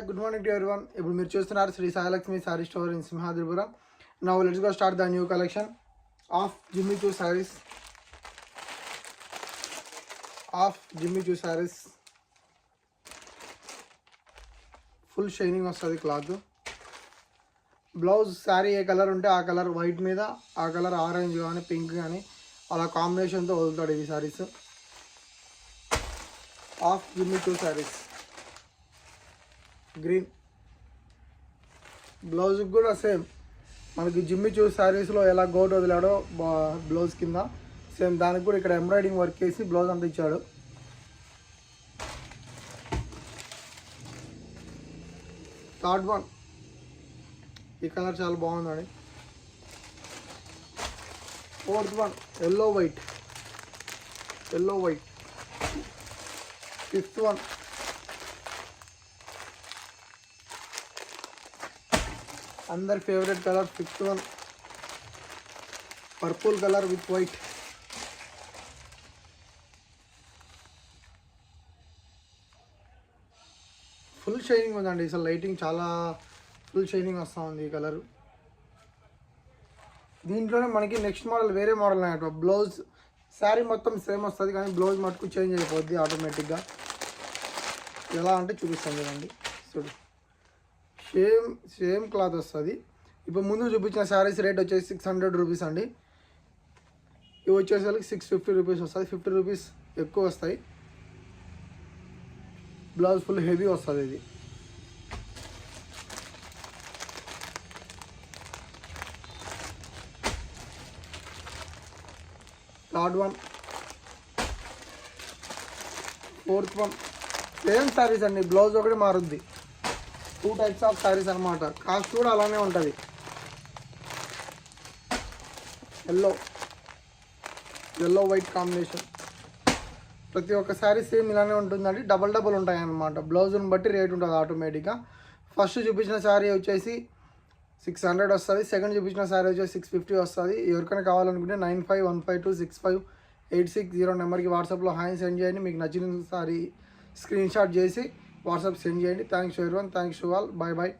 good morning to everyone. ఇప్పుడు మీరు చూస్తున్నారు Shri Sailakshmi sari store in Simhadripuram. Now let's go start the new collection of Jimmy Choo sarees. Full shining వస్తుంది cloth. Blouse sari ఏ colour ఉంటే ఆ colour white మీద ఆ కలర్ ఆరెంజ్ కానీ పింక్ కానీ అలా కాంబినేషన్తో వదులుతాడు ఇవి సారీస్. ఆఫ్ జిమ్మి చూ సారీస్ గ్రీన్. బ్లౌజ్కి కూడా సేమ్ మనకి జిమ్మి చూ శారీస్లో ఎలా గోట్ వదిలాడో బ్లౌజ్ కింద సేమ్ దానికి కూడా ఇక్కడ ఎంబ్రాయిడింగ్ వర్క్ చేసి బ్లౌజ్ అంతా ఇచ్చాడు. థర్డ్ వన్ ఈ కలర్ చాలా బాగుందండి. Fourth one yellow white. Fifth one అందరి favourite colour. Fifth one purple colour with white. Full shining ఉందండి. అసలు లైటింగ్ చాలా ఫుల్ షైనింగ్ వస్తూ ఉంది ఈ కలరు. దీంట్లోనే మనకి నెక్స్ట్ మోడల్ వేరే మోడల్ అన్నట్టు. బ్లౌజ్ శారీ మొత్తం సేమ్ వస్తుంది కానీ బ్లౌజ్ మటుకు చేంజ్ అయిపోద్ది ఆటోమేటిక్గా. ఎలా అంటే చూపిస్తాను చూడండి. చూడు సేమ్ క్లాత్ వస్తుంది. ఇప్పుడు ముందు చూపించిన శారీస్ రేట్ వచ్చేసి 600 రూపీస్ అండి. ఇవి వచ్చేసరికి 650 రూపీస్ వస్తుంది. 50 రూపీస్ ఎక్కువ వస్తాయి. బ్లౌజ్ ఫుల్ హెవీ వస్తుంది ఇది. Third one, fourth one same saris అండి. బ్లౌజ్ ఒకటి మారుద్ది. 2 టైప్స్ ఆఫ్ శారీస్ అనమాట. కాస్ట్ కూడా అలానే ఉంటుంది. Yellow white combination. ప్రతి ఒక్క శారీ సేమ్ ఇలానే ఉంటుందండి. డబల్ ఉంటాయి అన్నమాట. బ్లౌజ్ని బట్టి రేట్ ఉంటుంది ఆటోమేటిక్గా. ఫస్ట్ చూపించిన శారీ వచ్చేసి 600 వస్తుంది. సెకండ్ చూపించిన శారీ వచ్చేసి 650 వస్తుంది. ఎవరికైనా కావాలనుకుంటే 9515265860 నెంబర్కి వాట్సాప్లో హాయ్ సెండ్ చేయండి. మీకు నచ్చిన శారీ స్క్రీన్ షాట్ చేసి వాట్సాప్ సెండ్ చేయండి. Thanks to everyone. Thanks to all. Bye bye.